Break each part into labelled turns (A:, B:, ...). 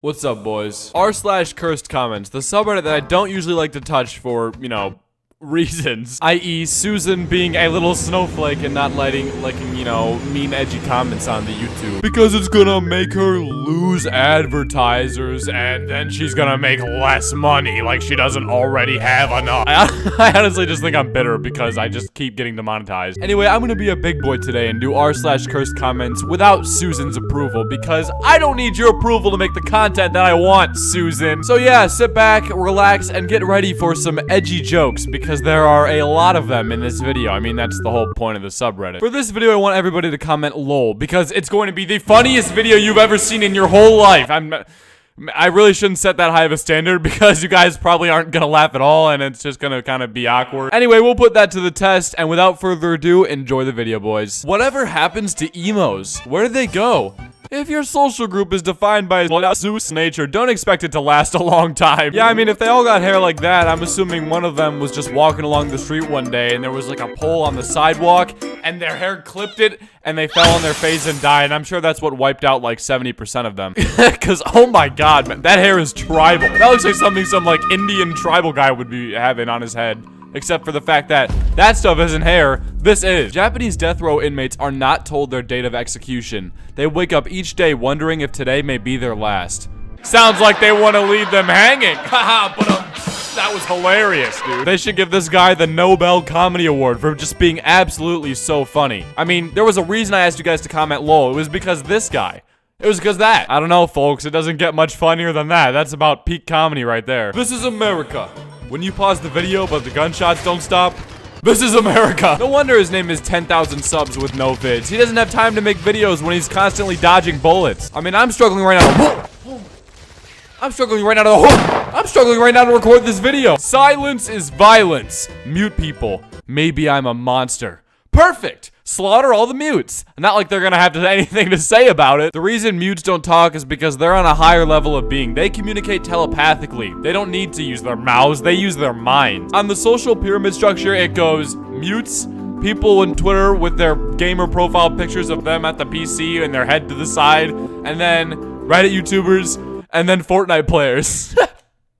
A: What's up, boys? r/cursed comments, the subreddit that I don't usually like to touch for, reasons. I.e. Susan being a little snowflake and not liking, mean, edgy comments on the YouTube. Because it's gonna make her lose advertisers, and then she's gonna make less money, like she doesn't already have enough. I honestly just think I'm bitter because I just keep getting demonetized. Anyway, I'm gonna be a big boy today and do r/cursed comments without Susan's approval, because I don't need your approval to make the content that I want, Susan. So yeah, sit back, relax, and get ready for some edgy jokes, because there are a lot of them in this video. I mean, that's the whole point of the subreddit. For this video, I want everybody to comment LOL, because it's going to be the funniest video you've ever seen in your whole life. I really shouldn't set that high of a standard, because you guys probably aren't gonna laugh at all, and it's just gonna kind of be awkward. Anyway, we'll put that to the test, and without further ado, enjoy the video, boys. Whatever happens to emos? Where did they go? If your social group is defined by Zeus nature, don't expect it to last a long time. Yeah, I mean, if they all got hair like that, I'm assuming one of them was just walking along the street one day and there was like a pole on the sidewalk and their hair clipped it and they fell on their face and died. And I'm sure that's what wiped out like 70% of them. Cause oh my god, man, that hair is tribal. That looks like something some like Indian tribal guy would be having on his head. Except for the fact that that stuff isn't hair, this is. Japanese death row inmates are not told their date of execution. They wake up each day wondering if today may be their last. Sounds like they want to leave them hanging. Haha, but that was hilarious, dude. They should give this guy the Nobel Comedy Award for just being absolutely so funny. I mean, there was a reason I asked you guys to comment LOL. It was because this guy. It was because that. I don't know, folks. It doesn't get much funnier than that. That's about peak comedy right there. This is America. When you pause the video, but the gunshots don't stop, this is America. No wonder his name is 10,000 subs with no vids. He doesn't have time to make videos when he's constantly dodging bullets. I mean, I'm struggling right now. I'm struggling right now to record this video. Silence is violence. Mute people. Maybe I'm a monster. Perfect. Slaughter all the mutes. Not like they're gonna have anything to say about it. The reason mutes don't talk is because they're on a higher level of being. They communicate telepathically. They don't need to use their mouths, they use their minds. On the social pyramid structure, it goes mutes, people on Twitter with their gamer profile pictures of them at the PC and their head to the side, and then Reddit YouTubers, and then Fortnite players.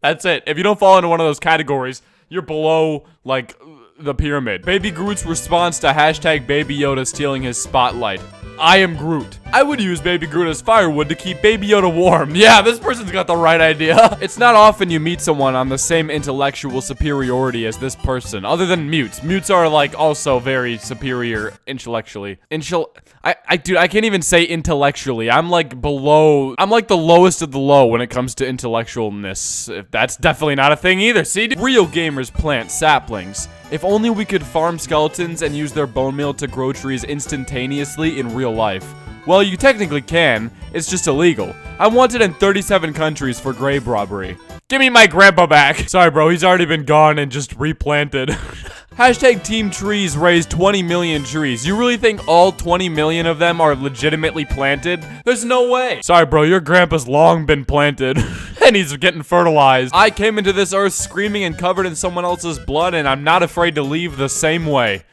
A: That's it. If you don't fall into one of those categories, you're below, like, the pyramid. Baby Groot's response to hashtag Baby Yoda stealing his spotlight. I am Groot. I would use Baby Groot as firewood to keep Baby Yoda warm. Yeah, this person's got the right idea. It's not often you meet someone on the same intellectual superiority as this person, other than mutes. Mutes are like also very superior intellectually. Dude, I can't even say intellectually. I'm like the lowest of the low when it comes to intellectualness. That's definitely not a thing either. See, real gamers plant saplings. If only we could farm skeletons and use their bone meal to grow trees instantaneously in real life. Well, you technically can, it's just illegal. I'm wanted in 37 countries for grave robbery. Give me my grandpa back. Sorry, bro, he's already been gone and just replanted. Hashtag Team Trees raised 20 million trees. You really think all 20 million of them are legitimately planted? There's no way. Sorry, bro, your grandpa's long been planted. And he's getting fertilized. I came into this earth screaming and covered in someone else's blood, and I'm not afraid to leave the same way.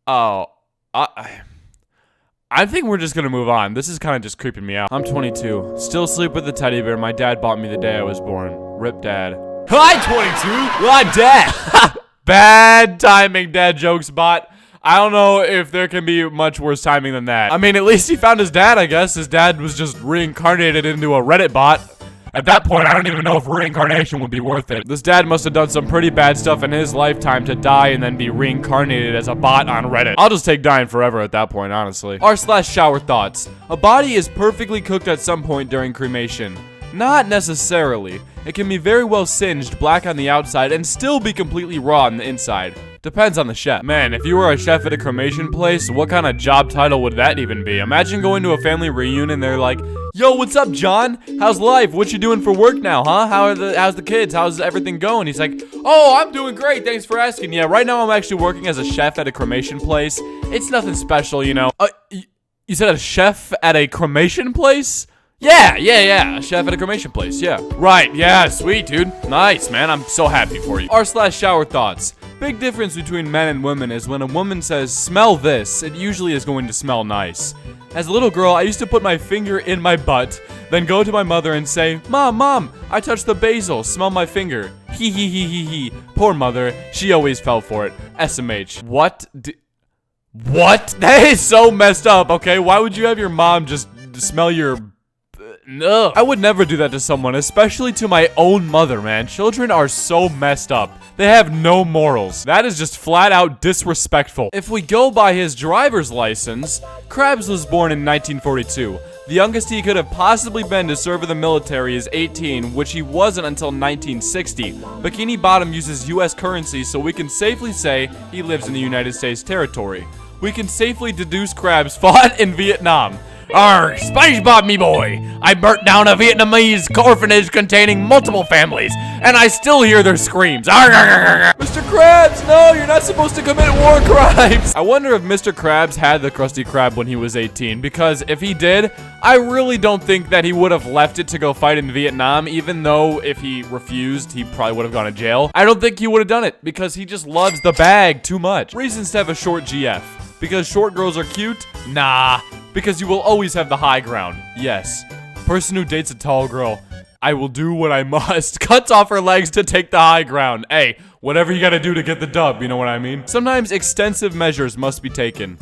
A: Oh, I think we're just gonna move on. This is kind of just creeping me out. I'm 22. Still sleep with the teddy bear my dad bought me the day I was born. Rip dad. Hi, 22! Well, I'm dad! Bad timing, dad jokes bot. I don't know if there can be much worse timing than that. I mean, at least he found his dad, I guess. His dad was just reincarnated into a Reddit bot. At that point, I don't even know if reincarnation would be worth it. This dad must have done some pretty bad stuff in his lifetime to die and then be reincarnated as a bot on Reddit. I'll just take dying forever at that point, honestly. r/shower thoughts. A body is perfectly cooked at some point during cremation. Not necessarily. It can be very well singed black on the outside and still be completely raw on the inside. Depends on the chef. Man, if you were a chef at a cremation place, what kind of job title would that even be? Imagine going to a family reunion and they're like, yo, what's up, John? How's life? What you doing for work now, huh? How's the kids? How's everything going? He's like, oh, I'm doing great. Thanks for asking. Yeah, right now I'm actually working as a chef at a cremation place. It's nothing special, you know. You said a chef at a cremation place? Yeah, a chef at a cremation place, yeah. Right, yeah, sweet, dude. Nice, man, I'm so happy for you. r/shower thoughts. Big difference between men and women is when a woman says, smell this, it usually is going to smell nice. As a little girl, I used to put my finger in my butt, then go to my mother and say, Mom, I touched the basil, smell my finger. Hee hee hee hee hee. Poor mother, she always fell for it. SMH. What? That is so messed up, okay? Why would you have your mom just smell your... No. I would never do that to someone, especially to my own mother, man. Children are so messed up. They have no morals. That is just flat out disrespectful. If we go by his driver's license, Krabs was born in 1942. The youngest he could have possibly been to serve in the military is 18, which he wasn't until 1960. Bikini Bottom uses US currency, so we can safely say he lives in the United States territory. We can safely deduce Krabs fought in Vietnam. Arr, SpongeBob, me boy! I burnt down a Vietnamese orphanage containing multiple families, and I still hear their screams. Arr, arr, arr, arr. Mr. Krabs, no, you're not supposed to commit war crimes! I wonder if Mr. Krabs had the Krusty Krab when he was 18, because if he did, I really don't think that he would have left it to go fight in Vietnam, even though if he refused, he probably would have gone to jail. I don't think he would have done it, because he just loves the bag too much. Reasons to have a short GF. Because short girls are cute? Nah. Because you will always have the high ground. Yes. Person who dates a tall girl. I will do what I must. Cuts off her legs to take the high ground. Hey, whatever you gotta do to get the dub, you know what I mean? Sometimes extensive measures must be taken.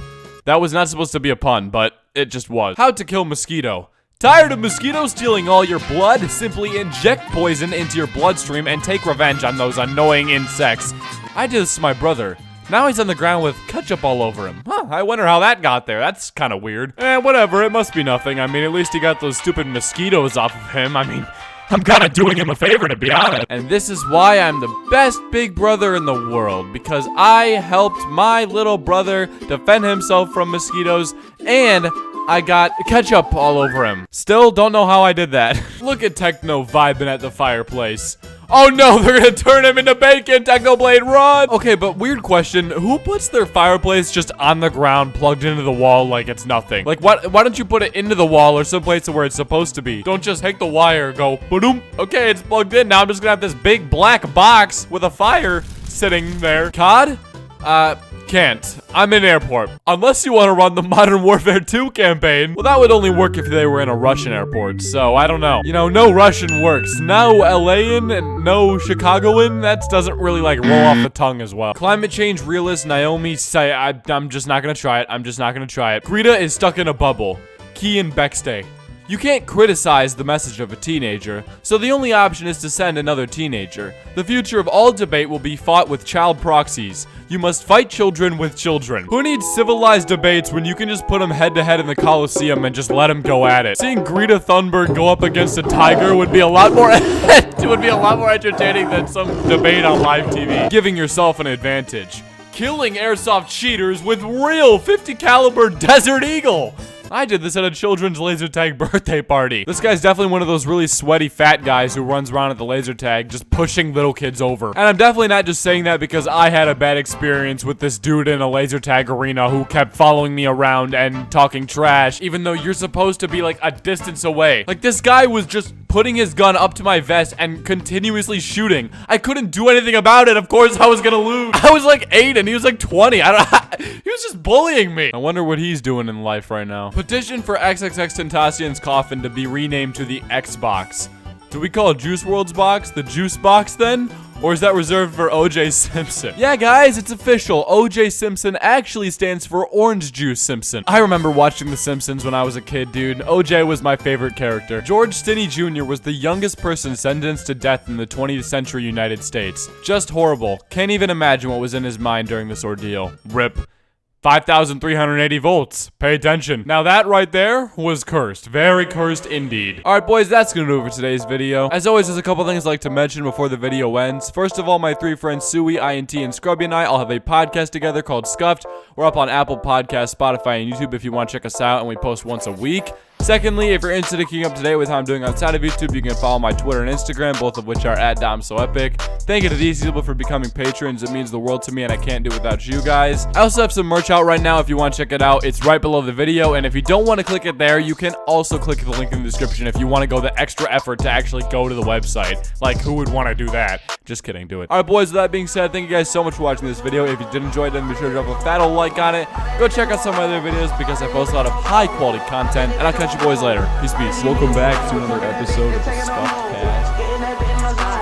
A: That was not supposed to be a pun, but it just was. How to kill mosquito. Tired of mosquitoes stealing all your blood? Simply inject poison into your bloodstream and take revenge on those annoying insects. I did this to my brother. Now he's on the ground with ketchup all over him. Huh, I wonder how that got there. That's kind of weird. Whatever, it must be nothing. I mean, at least he got those stupid mosquitoes off of him. I mean, I'm kind of doing him a favor, to be honest. And this is why I'm the best big brother in the world. Because I helped my little brother defend himself from mosquitoes, and I got ketchup all over him. Still don't know how I did that. Look at Techno vibing at the fireplace. Oh no, they're gonna turn him into bacon, Technoblade, run! Okay, but weird question, who puts their fireplace just on the ground, plugged into the wall like it's nothing? Like, why don't you put it into the wall or someplace where it's supposed to be? Don't just take the wire, go, ba-doom. Okay, it's plugged in, now I'm just gonna have this big black box with a fire sitting there. COD? Can't. I'm in airport. Unless you want to run the Modern Warfare 2 campaign. Well, that would only work if they were in a Russian airport, so I don't know. You know, no Russian works. No LAan and no Chicagoan, that doesn't really, like, roll off the tongue as well. Climate change realist Naomi say, I'm just not gonna try it. I'm just not gonna try it. Greta is stuck in a bubble. Key and Bextay. You can't criticize the message of a teenager, so the only option is to send another teenager. The future of all debate will be fought with child proxies. You must fight children with children. Who needs civilized debates when you can just put them head to head in the Coliseum and just let them go at it? Seeing Greta Thunberg go up against a tiger would be a lot more entertaining than some debate on live TV. Giving yourself an advantage. Killing airsoft cheaters with real 50 caliber Desert Eagle. I did this at a children's laser tag birthday party. This guy's definitely one of those really sweaty fat guys who runs around at the laser tag just pushing little kids over. And I'm definitely not just saying that because I had a bad experience with this dude in a laser tag arena who kept following me around and talking trash, even though you're supposed to be like a distance away. Like, this guy was just putting his gun up to my vest and continuously shooting. I couldn't do anything about it. Of course I was gonna lose. I was like 8 and he was like 20. He was just bullying me. I wonder what he's doing in life right now. Petition for XXXTentacion's coffin to be renamed to the Xbox. Do we call Juice WRLD's box the Juice Box then? Or is that reserved for O.J. Simpson? Yeah, guys, it's official. O.J. Simpson actually stands for Orange Juice Simpson. I remember watching The Simpsons when I was a kid, dude. O.J. was my favorite character. George Stinney Jr. was the youngest person sentenced to death in the 20th century United States. Just horrible. Can't even imagine what was in his mind during this ordeal. RIP. 5,380 volts. Pay attention. Now that right there was cursed. Very cursed indeed. Alright boys, that's gonna do it for today's video. As always, there's a couple things I'd like to mention before the video ends. First of all, my 3 friends Sui, INT, and Scrubby and I all have a podcast together called Scuffed. We're up on Apple Podcasts, Spotify, and YouTube if you want to check us out, and we post once a week. Secondly, if you're interested in keeping up to date with how I'm doing outside of YouTube, you can follow my Twitter and Instagram, both of which are @DomSoEpic. Thank you to these people for becoming patrons. It means the world to me, and I can't do it without you guys. I also have some merch out right now if you want to check it out. It's right below the video, and if you don't want to click it there, you can also click the link in the description if you want to go the extra effort to actually go to the website. Like, who would want to do that? Just kidding, do it. Alright, boys, with that being said, thank you guys so much for watching this video. If you did enjoy it, then be sure to drop a fat old like on it. Go check out some of my other videos because I post a lot of high-quality content, and I'll catch you boys later. Peace, peace. Welcome back to another episode of the Stuffed Cast.